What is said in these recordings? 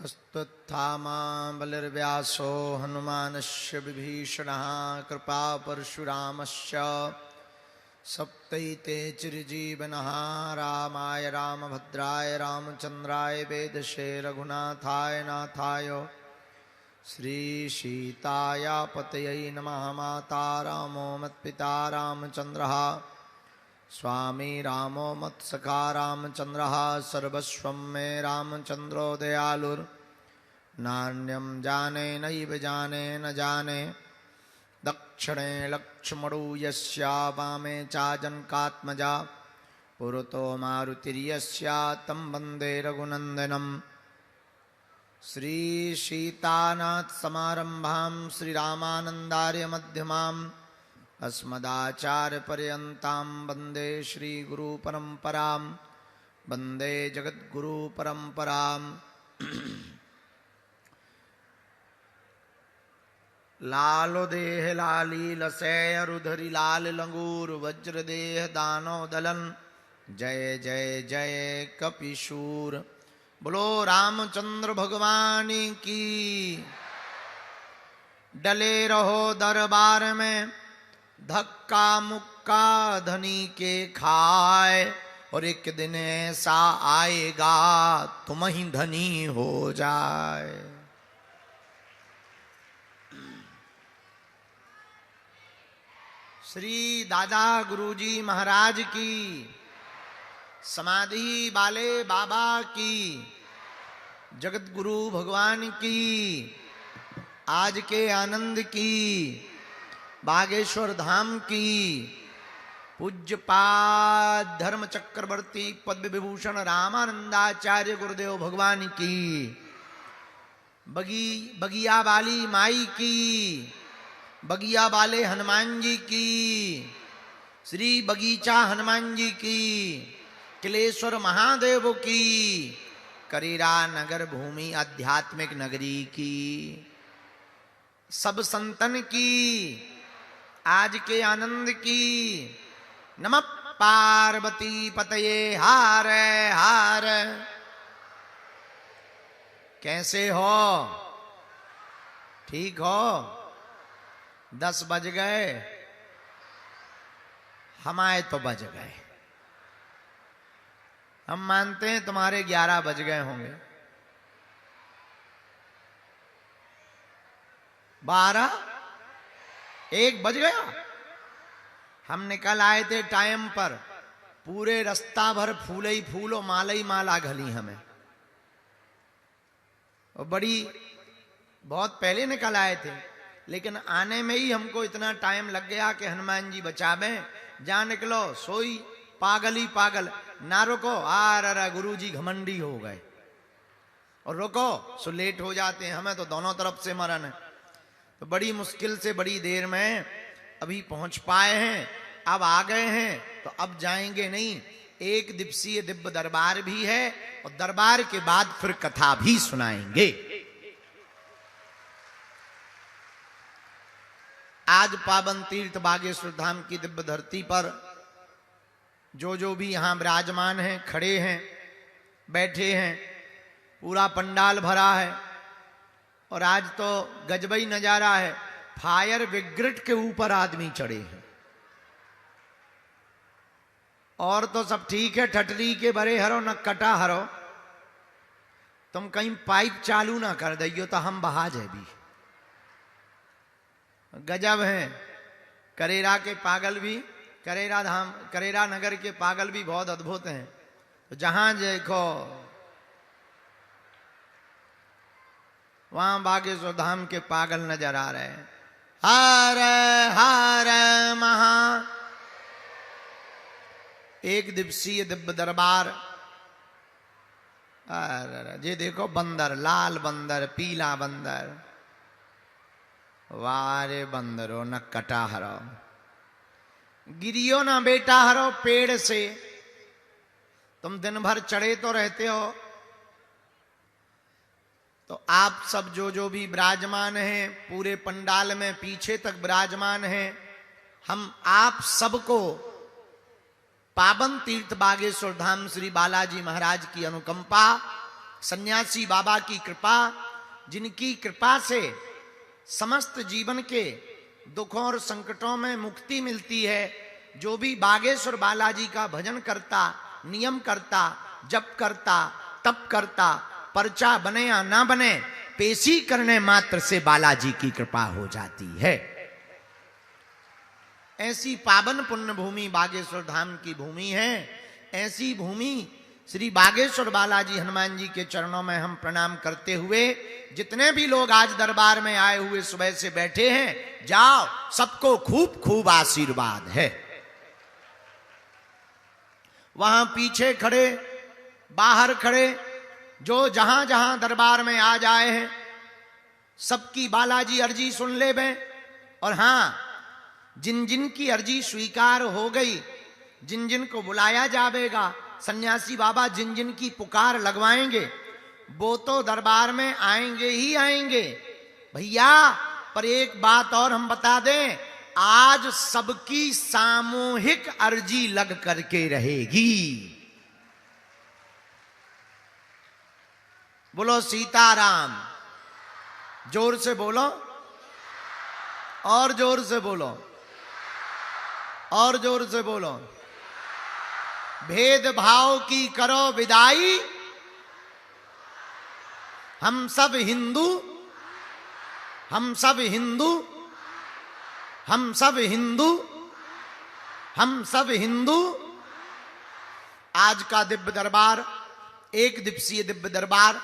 अस्तुत्थामा बलिर्व्यासो हनुमानस्य विभीषणः कृपा परशुरामस्य सप्तैते चिरजीवनः रामाय रामभद्राय रामचन्द्राय वेदसे रघुनाथाय नाथाय श्रीसीताय पतये नमः। माता रामो मत्पिता रामचन्द्रः स्वामी रामो मत्सखा रामचन्द्रः सर्वस्वं मे रामचन्द्रो दयालुर्नान्यं जाने नैव जाने न जाने दक्षिणे लक्ष्मणो यस्या वामे चाजनकात्मजा पुरतो मारुतिर्यस्या तं वन्दे रघुनन्दनं। श्रीसीतानाथ समारंभां श्रीरामानन्दार्यमध्यमाम् अस्मदाचार्यपर्यन्तां वन्दे श्रीगुरुपरम्परां वन्दे जगद्गुरुपरम्परां। लालो देह लाली लसैय रुधरि लाल लंगूर वज्रदेह दानो दलन जय जय जय कपिशूर। बोलो रामचंद्र भगवान की। डले रहो दरबार में धक्का मुक्का धनी के खाए और एक दिन ऐसा आएगा तुम ही धनी हो जाए। श्री दादा गुरुजी महाराज की, समाधि वाले बाबा की, जगत गुरु भगवान की, आज के आनंद की, बागेश्वर धाम की, पूज्यपाद धर्म चक्रवर्ती पद्म विभूषण रामानंदाचार्य गुरुदेव भगवान की, बगिया वाली माई की, बगिया वाले हनुमान जी की, श्री बगीचा हनुमान जी की, किलेश्वर महादेव की, करेरा नगर भूमि आध्यात्मिक नगरी की, सब संतन की, आज के आनंद की। नमः पार्वती पतये हार हार। कैसे हो? ठीक हो? 10 बज गए, हमारे तो बज गए। हम मानते हैं तुम्हारे 11 बज गए होंगे। 12 1 बज गया। हम निकल आए थे टाइम पर, पूरे रास्ता भर फूले ही फूलो माला ही माला घली हमें। और बहुत पहले निकल आए थे, लेकिन आने में ही हमको इतना टाइम लग गया कि हनुमान जी बचावे। जा निकलो सोई पागल ही पागल, ना रुको आर गुरुजी घमंडी हो गए, और रुको सो लेट हो जाते हैं। हमें तो दोनों तरफ से मरण है। तो बड़ी मुश्किल से बड़ी देर में अभी पहुंच पाए हैं। अब आ गए हैं तो अब जाएंगे नहीं। 1 दिवसीय दिव्य दरबार भी है, और दरबार के बाद फिर कथा भी सुनाएंगे। आज पावन तीर्थ बागेश्वर धाम की दिव्य धरती पर जो भी यहां विराजमान हैं, खड़े हैं, बैठे हैं, पूरा पंडाल भरा है। और आज तो गजबई नजारा है। फायर ब्रिगेड के ऊपर आदमी चढ़े हैं। और तो सब ठीक है, ठटरी के बरे हरो न कटा हरो। तुम कहीं पाइप चालू ना कर दियो तो हम बहा जाए भी। गजब है। करेरा के पागल भी, करेरा धाम, करेरा नगर के पागल भी बहुत अद्भुत हैं। तो जहां देखो वहां बागेश्वर धाम के पागल नजर आ रहे हैं। हर हर महा। 1 दिवसीय दिव्य दरबार। ये देखो बंदर, लाल बंदर, पीला बंदर। वारे बंदरो न कटा हरो, गिरियो ना बेटा हरो पेड़ से। तुम दिन भर चढ़े तो रहते हो। तो आप सब जो भी विराजमान हैं, पूरे पंडाल में पीछे तक विराजमान हैं, हम आप सबको पावन तीर्थ बागेश्वर धाम श्री बालाजी महाराज की अनुकंपा सन्यासी बाबा की कृपा, जिनकी कृपा से समस्त जीवन के दुखों और संकटों में मुक्ति मिलती है। जो भी बागेश्वर बालाजी का भजन करता, नियम करता, जप करता, तप करता, पर्चा बने या ना बने, पेशी करने मात्र से बालाजी की कृपा हो जाती है। ऐसी पावन पुण्य भूमि बागेश्वर धाम की भूमि है। ऐसी भूमि श्री बागेश्वर बालाजी हनुमान जी के चरणों में हम प्रणाम करते हुए, जितने भी लोग आज दरबार में आए हुए सुबह से बैठे हैं, जाओ, सबको खूब खूब आशीर्वाद है। वहां पीछे खड़े, बाहर खड़े, जो जहां जहां दरबार में आज आए हैं, सबकी बालाजी अर्जी सुन ले बे। और हां, जिन जिन की अर्जी स्वीकार हो गई, जिन जिन को बुलाया जाएगा, सन्यासी बाबा जिन जिन की पुकार लगवाएंगे, वो तो दरबार में आएंगे ही आएंगे भैया। पर एक बात और हम बता दें, आज सबकी सामूहिक अर्जी लग करके रहेगी। बोलो सीताराम, जोर से बोलो, और जोर से बोलो, और जोर से बोलो। भेदभाव की करो विदाई, हम सब हिंदू, हम सब हिंदू, हम सब हिंदू, हम सब हिंदू। आज का दिव्य दरबार, एक दिवसीय दिव्य दरबार,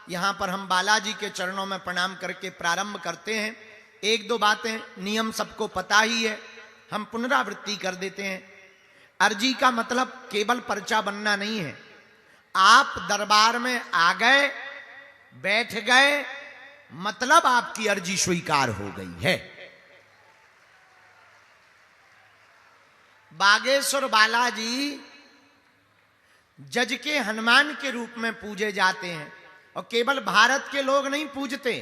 यहां पर हम बालाजी के चरणों में प्रणाम करके प्रारंभ करते हैं। एक दो बातें नियम सबको पता ही है, हम पुनरावृत्ति कर देते हैं। अर्जी का मतलब केवल पर्चा बनना नहीं है। आप दरबार में आ गए, बैठ गए, मतलब आपकी अर्जी स्वीकार हो गई है। बागेश्वर बालाजी जज के हनुमान के रूप में पूजे जाते हैं। और केवल भारत के लोग नहीं पूजते,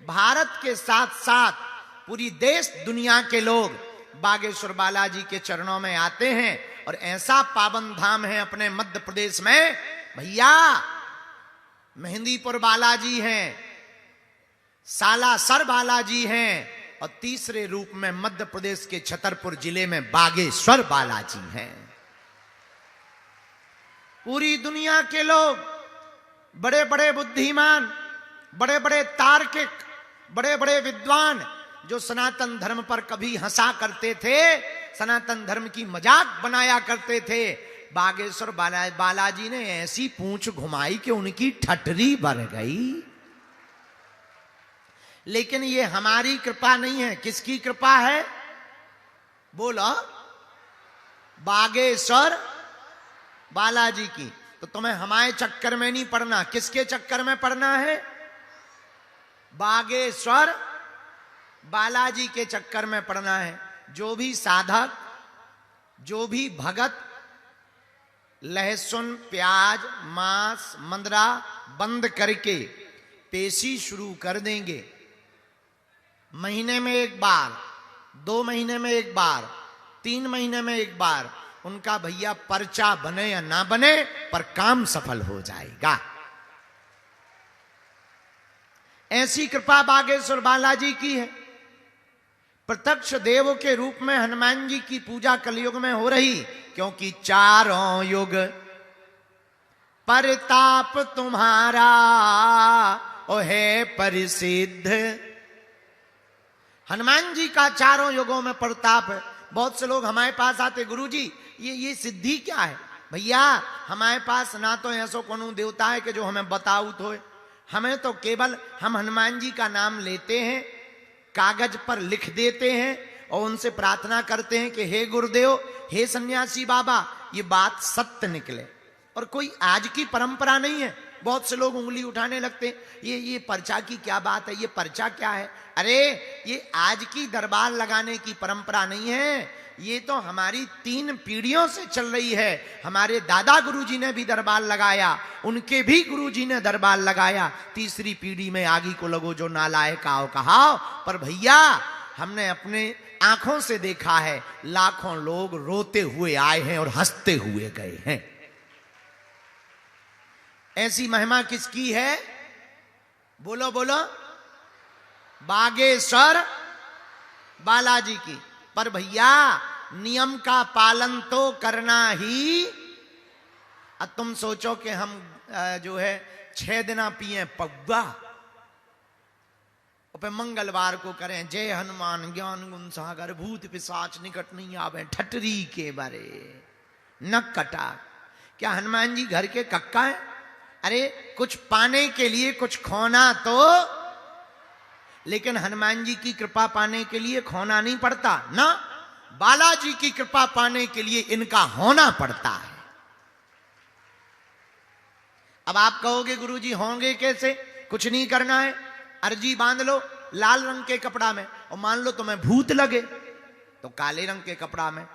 भारत के साथ साथ पूरी देश दुनिया के लोग बागेश्वर बालाजी के चरणों में आते हैं। और ऐसा पावन धाम है अपने मध्य प्रदेश में भैया, मेहंदीपुर बालाजी हैं, सालासर बालाजी हैं, और तीसरे रूप में मध्य प्रदेश के छतरपुर जिले में बागेश्वर बालाजी हैं। पूरी दुनिया के लोग, बड़े बड़े बुद्धिमान, बड़े बड़े तार्किक, बड़े बड़े विद्वान, जो सनातन धर्म पर कभी हंसा करते थे, सनातन धर्म की मजाक बनाया करते थे, बागेश्वर बालाजी ने ऐसी पूंछ घुमाई कि उनकी ठठरी भर गई। लेकिन ये हमारी कृपा नहीं है, किसकी कृपा है? बोलो, बागेश्वर बालाजी की। तो तुम्हें हमारे चक्कर में नहीं पड़ना, किसके चक्कर में पड़ना है? बागेश्वर बालाजी के चक्कर में पड़ना है। जो भी साधक, जो भी भगत लहसुन, प्याज, मांस, मंदरा बंद करके पेशी शुरू कर देंगे, महीने में एक बार, 2 महीने में एक बार, 3 महीने में एक बार, उनका भैया पर्चा बने या ना बने, पर काम सफल हो जाएगा। ऐसी कृपा बागेश्वर बालाजी की है। प्रत्यक्ष देव के रूप में हनुमान जी की पूजा कलयुग में हो रही, क्योंकि चारों युग परताप तुम्हारा ओ है प्रसिद्ध। हनुमान जी का चारों युगों में प्रताप है। बहुत से लोग हमारे पास आते, गुरुजी ये सिद्धि क्या है? भैया हमारे पास ना तो ऐसो कोनो देवता है कि जो हमें बताऊ तो है। हमें तो केवल हम हनुमान जी का नाम लेते हैं, कागज पर लिख देते हैं और उनसे प्रार्थना करते हैं कि हे गुरुदेव, हे सन्यासी बाबा, ये बात सत्य निकले। और कोई आज की परंपरा नहीं है। बहुत से लोग उंगली उठाने लगते हैं, ये पर्चा की क्या बात है, ये पर्चा क्या है? अरे ये आज की दरबार लगाने की परंपरा नहीं है, ये तो हमारी 3 पीढ़ियों से चल रही है। हमारे दादा गुरुजी ने भी दरबार लगाया, उनके भी गुरुजी ने दरबार लगाया, तीसरी पीढ़ी में आगे को लगो जो नालायक आओ कहाओ। पर भैया हमने अपने आंखों से देखा है, लाखों लोग रोते हुए आए हैं और हंसते हुए गए हैं। ऐसी महिमा किसकी है? बोलो बोलो, बागेश्वर बालाजी की। पर भैया नियम का पालन तो करना ही। अब तुम सोचो कि हम जो है 6 दिन पिए पौवा, पे मंगलवार को करें जय हनुमान ज्ञान गुण सागर भूत पिशाच निकट नहीं आवे ठटरी के बारे न कटा। क्या हनुमान जी घर के कक्का है? अरे कुछ पाने के लिए कुछ खोना तो, लेकिन हनुमान जी की कृपा पाने के लिए खोना नहीं पड़ता ना, बालाजी की कृपा पाने के लिए इनका होना पड़ता है। अब आप कहोगे गुरुजी होंगे कैसे? कुछ नहीं करना है, अर्जी बांध लो लाल रंग के कपड़ा में, और मान लो तुम्हें भूत लगे तो काले रंग के कपड़ा में।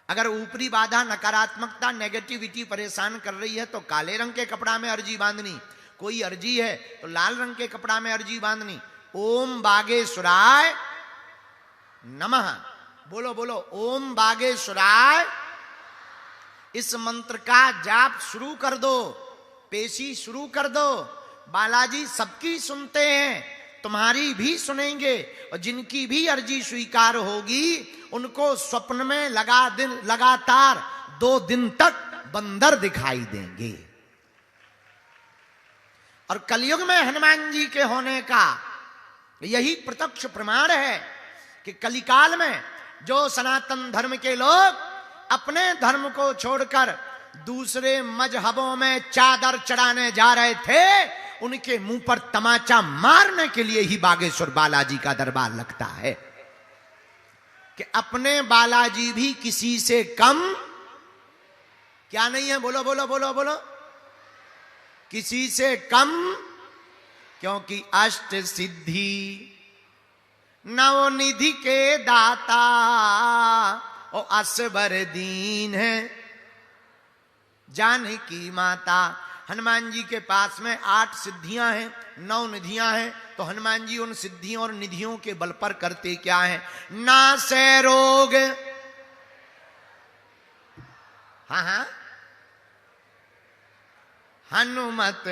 अगर ऊपरी बाधा नकारात्मकता नेगेटिविटी परेशान कर रही है तो काले रंग के कपड़ा में अर्जी बांधनी। कोई अर्जी है तो लाल रंग के कपड़ा में अर्जी बांधनी। ओम बागेश्वराय नमः, बोलो बोलो ओम बागेश्वराय। इस मंत्र का जाप शुरू कर दो, पेशी शुरू कर दो। बालाजी सबकी सुनते हैं, तुम्हारी भी सुनेंगे, और जिनकी भी अर्जी स्वीकार होगी उनको स्वप्न में लगातार 2 दिन तक बंदर दिखाई देंगे। और कलयुग में हनुमान जी के होने का यही प्रत्यक्ष प्रमाण है कि कलिकाल में जो सनातन धर्म के लोग अपने धर्म को छोड़कर दूसरे मजहबों में चादर चढ़ाने जा रहे थे, उनके मुंह पर तमाचा मारने के लिए ही बागेश्वर बालाजी का दरबार लगता है कि अपने बालाजी भी किसी से कम क्या नहीं है। बोलो बोलो बोलो बोलो, किसी से कम, क्योंकि अष्ट सिद्धि नवनिधि के दाता और असबर दीन है जानकी माता। हनुमान जी के पास में 8 सिद्धियां हैं, 9 निधियां हैं। तो हनुमान जी उन सिद्धियों और निधियों के बल पर करते क्या है? नासे रोग, हाँ हाँ, हनुमत।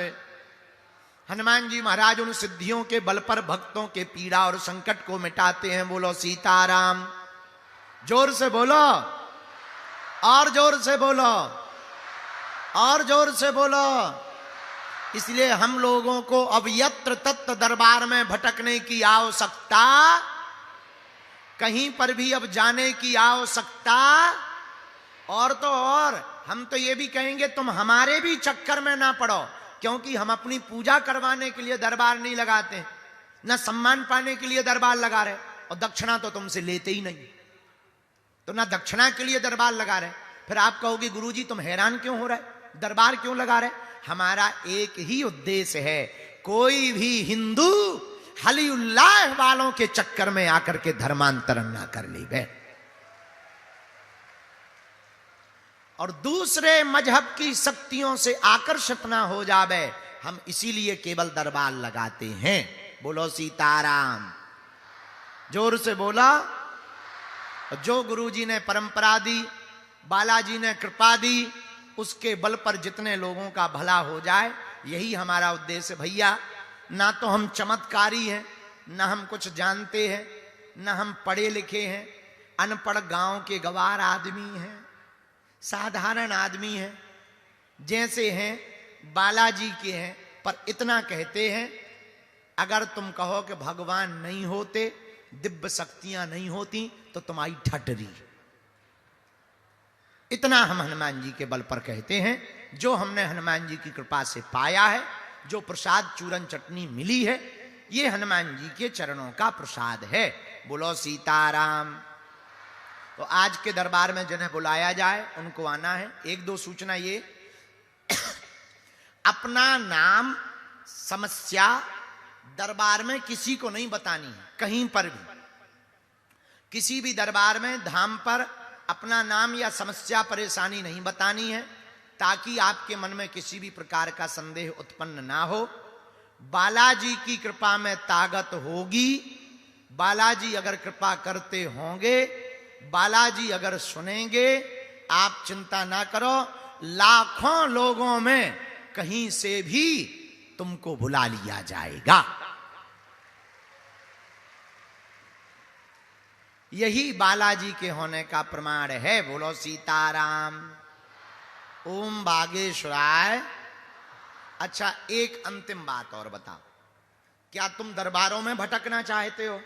हनुमान जी महाराज उन सिद्धियों के बल पर भक्तों के पीड़ा और संकट को मिटाते हैं। बोलो सीताराम। जोर से बोलो, और जोर से बोलो, और जोर से बोलो। इसलिए हम लोगों को अब यत्र तत्र दरबार में भटकने की आवश्यकता, कहीं पर भी अब जाने की आवश्यकता। और तो और हम तो ये भी कहेंगे तुम हमारे भी चक्कर में ना पड़ो, क्योंकि हम अपनी पूजा करवाने के लिए दरबार नहीं लगाते, ना सम्मान पाने के लिए दरबार लगा रहे, और दक्षिणा तो तुमसे लेते ही नहीं, तो ना दक्षिणा के लिए दरबार लगा रहे। फिर आप कहोगे गुरुजी तुम हैरान क्यों हो रहे, दरबार क्यों लगा रहे? हमारा एक ही उद्देश्य है, कोई भी हिंदू हली उल्लाह वालों के चक्कर में आकर के धर्मांतरण ना कर ली गए, और दूसरे मजहब की शक्तियों से आकर्षित ना हो जावे। हम इसीलिए केवल दरबार लगाते हैं। बोलो सीताराम। जोर से बोला। जो गुरुजी ने परंपरा दी, बालाजी ने कृपा दी, उसके बल पर जितने लोगों का भला हो जाए, यही हमारा उद्देश्य। भैया ना तो हम चमत्कारी हैं, ना हम कुछ जानते हैं, ना हम पढ़े लिखे हैं, अनपढ़ गांव के गवार आदमी हैं, साधारण आदमी हैं, जैसे हैं बालाजी के हैं। पर इतना कहते हैं, अगर तुम कहो कि भगवान नहीं होते, दिव्य शक्तियां नहीं होती, तो तुम्हारी ठटरी। इतना हम हनुमान जी के बल पर कहते हैं। जो हमने हनुमान जी की कृपा से पाया है, जो प्रसाद चूरन चटनी मिली है, ये हनुमान जी के चरणों का प्रसाद है। बोलो सीताराम। तो आज के दरबार में जिन्हें बुलाया जाए उनको आना है। 1-2 सूचना ये, अपना नाम समस्या दरबार में किसी को नहीं बतानी है, कहीं पर भी, किसी भी दरबार में धाम पर अपना नाम या समस्या परेशानी नहीं बतानी है, ताकि आपके मन में किसी भी प्रकार का संदेह उत्पन्न ना हो। बालाजी की कृपा में ताकत होगी, बालाजी अगर कृपा करते होंगे, बालाजी अगर सुनेंगे, आप चिंता ना करो। लाखों लोगों में कहीं से भी तुमको बुला लिया जाएगा। यही बालाजी के होने का प्रमाण है। बोलो सीताराम। ओम बागेश्वराय। अच्छा, एक अंतिम बात और बताओ, क्या तुम दरबारों में भटकना चाहते हो?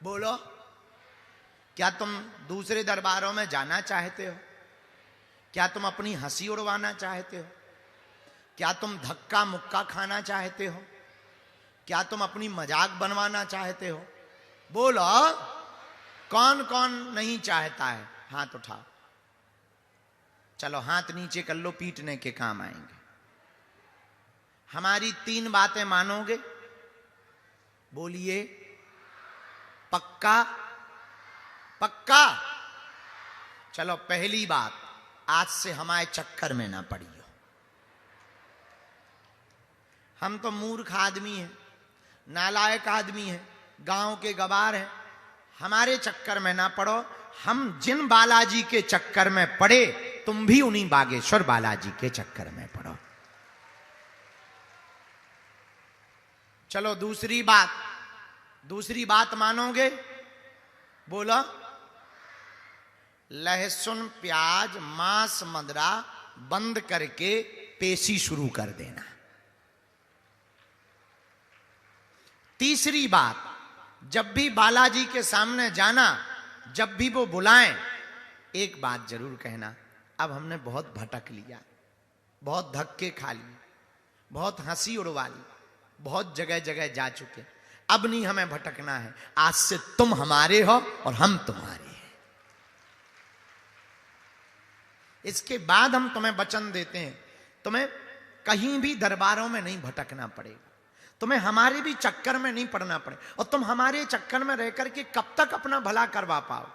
बोलो, क्या तुम दूसरे दरबारों में जाना चाहते हो? क्या तुम अपनी हंसी उड़वाना चाहते हो? क्या तुम धक्का मुक्का खाना चाहते हो? क्या तुम अपनी मजाक बनवाना चाहते हो? बोलो, कौन कौन नहीं चाहता है? हाथ उठाओ। चलो हाथ नीचे कर लो, पीटने के काम आएंगे। हमारी 3 बातें मानोगे? बोलिए। पक्का? पक्का? चलो पहली बात, आज से हमारे चक्कर में ना पड़ियो। हम तो मूर्ख आदमी हैं, नालायक आदमी हैं, गांव के गवार हैं, हमारे चक्कर में ना पड़ो। हम जिन बालाजी के चक्कर में पड़े, तुम भी उन्हीं बागेश्वर बालाजी के चक्कर में पड़ो। चलो दूसरी बात मानोगे? बोलो। लहसुन प्याज मांस मदिरा बंद करके पेशी शुरू कर देना। तीसरी बात, जब भी बालाजी के सामने जाना, जब भी वो बुलाएं, एक बात जरूर कहना, अब हमने बहुत भटक लिया, बहुत धक्के खा लिए, बहुत हंसी उड़वा ली, बहुत जगह जगह जा चुके, अब नहीं हमें भटकना है। आज से तुम हमारे हो और हम तुम्हारे हैं। इसके बाद हम तुम्हें वचन देते हैं, तुम्हें कहीं भी दरबारों में नहीं भटकना पड़ेगा, तुम्हें हमारे भी चक्कर में नहीं पड़ना पड़े। और तुम हमारे चक्कर में रहकर के कब तक अपना भला करवा पाओ?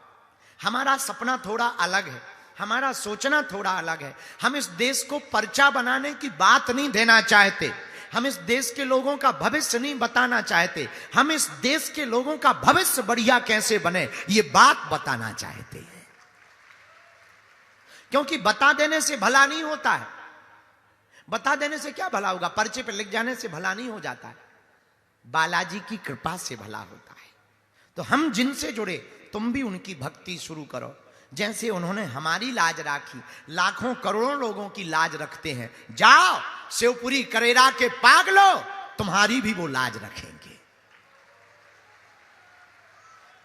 हमारा सपना थोड़ा अलग है, हमारा सोचना थोड़ा अलग है। हम इस देश को पर्चा बनाने की बात नहीं देना चाहते, हम इस देश के लोगों का भविष्य नहीं बताना चाहते, हम इस देश के लोगों का भविष्य बढ़िया कैसे बने ये बात बताना चाहते हैं। क्योंकि बता देने से भला नहीं होता है। बता देने से क्या भला होगा? पर्चे पर लिख जाने से भला नहीं हो जाता है, बालाजी की कृपा से भला होता है। तो हम जिनसे जुड़े, तुम भी उनकी भक्ति शुरू करो। जैसे उन्होंने हमारी लाज राखी, लाखों करोड़ों लोगों की लाज रखते हैं। जाओ शिवपुरी करेरा के पागलो, तुम्हारी भी वो लाज रखेंगे।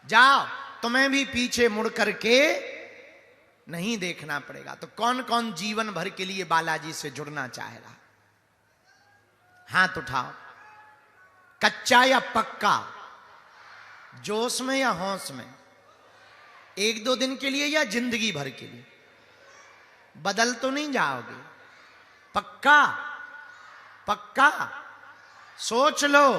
जाओ, तुम्हें भी पीछे मुड़ करके नहीं देखना पड़ेगा। तो कौन कौन जीवन भर के लिए बालाजी से जुड़ना चाहेगा? हाथ उठाओ। कच्चा या पक्का? जोश में या होश में? 1-2 दिन के लिए या जिंदगी भर के लिए? बदल तो नहीं जाओगे? पक्का? पक्का? सोच लो।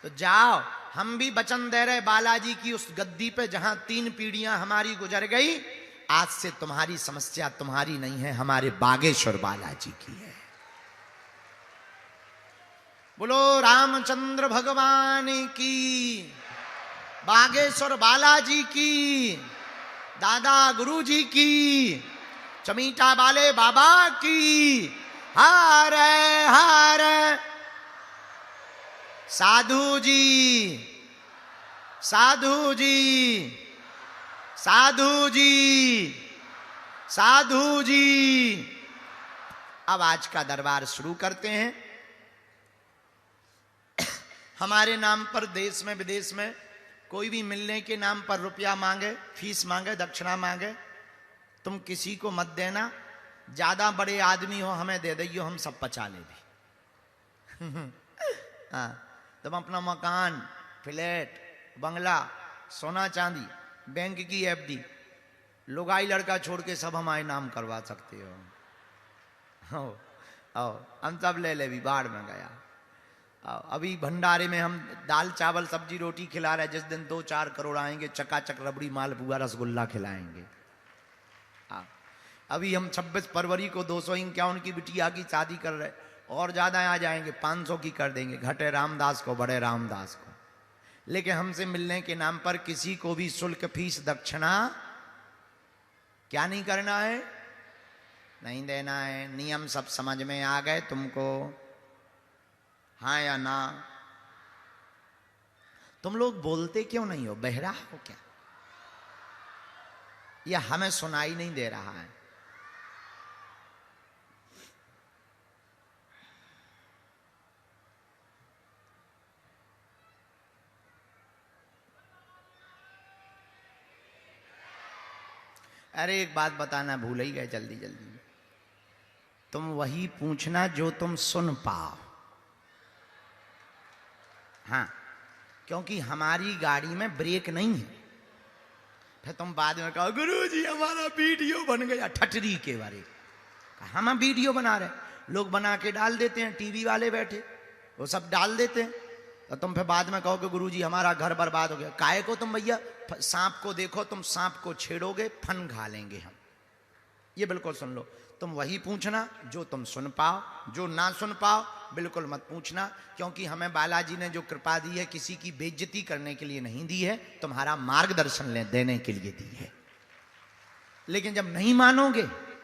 तो जाओ, हम भी वचन दे रहे बालाजी की उस गद्दी पे जहां 3 पीढ़ियां हमारी गुजर गई, आज से तुम्हारी समस्या तुम्हारी नहीं है, हमारे बागेश्वर बालाजी की है। बोलो रामचंद्र भगवान की, बागेश्वर बालाजी की, दादा गुरु जी की, चमीटा वाले बाबा की। हर हर साधु जी, साधु जी, साधु जी, साधु जी। अब आज का दरबार शुरू करते हैं। हमारे नाम पर देश में विदेश में कोई भी मिलने के नाम पर रुपया मांगे, फीस मांगे, दक्षिणा मांगे, तुम किसी को मत देना। ज्यादा बड़े आदमी हो हमें दे दियो, हम सब पचा ले भी। हाँ, तुम अपना मकान, फ्लैट, बंगला, सोना चांदी, बैंक की एफडी, लुगाई लड़का छोड़ के सब हमारे नाम करवा सकते हो। हम सब ले ले भी, बाढ़ में गया। अभी भंडारे में हम दाल चावल सब्जी रोटी खिला रहे, जिस दिन 2-4 करोड़ आएंगे चकाचक रबड़ी मालपुआ रसगुल्ला खिलाएंगे। अभी हम 26 फरवरी को 251 की बिटिया की शादी कर रहे, और ज्यादा आ जाएंगे, 500 की कर देंगे, घटे रामदास को बड़े रामदास को। लेकिन हमसे मिलने के नाम पर किसी को भी शुल्क फीस दक्षिणा क्या नहीं करना है? नहीं देना है। नियम सब समझ में आ गए तुमको, हाँ या ना? तुम लोग बोलते क्यों नहीं हो? बहरा हो क्या? या हमें सुनाई नहीं दे रहा है? अरे एक बात बताना भूल ही गए, जल्दी जल्दी। तुम वही पूछना जो तुम सुन पाओ। हाँ, क्योंकि हमारी गाड़ी में ब्रेक नहीं है। फिर तुम बाद में कहो गुरुजी हमारा वीडियो बन गया, ठटरी के बारे। हम वीडियो बना रहे, लोग बना के डाल देते हैं, टीवी वाले बैठे वो सब डाल देते हैं, तो तुम फिर बाद में कहो कि गुरुजी हमारा घर बर्बाद हो गया। काहे को तुम भैया सांप को देखो, तुम सांप को छेड़ोगे फन खा लेंगे हम। ये बिल्कुल सुन लो, तुम वही पूछना जो तुम सुन पाओ, जो ना सुन पाओ बिल्कुल मत पूछना, क्योंकि हमें बालाजी ने जो कृपा दी है किसी की बेइज्जती करने के लिए नहीं दी है, तुम्हारा मार्गदर्शन देने के लिए दी है। लेकिन जब नहीं मानोगे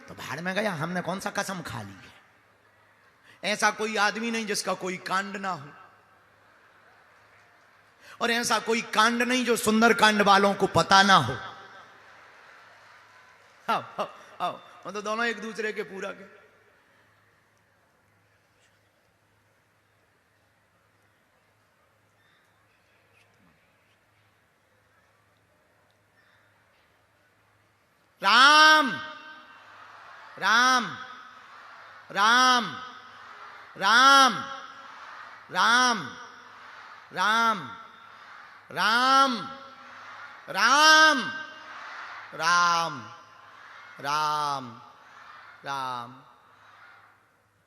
तो भाड़ में गया, हमने कौन सा कसम खा ली है। ऐसा कोई आदमी नहीं जिसका कोई कांड ना हो, और ऐसा कोई कांड नहीं जो सुंदर कांड वालों को पता ना हो। आओ आओ आओ, मतलब दोनों एक दूसरे के पूरा के। राम राम राम राम राम राम राम राम राम राम राम।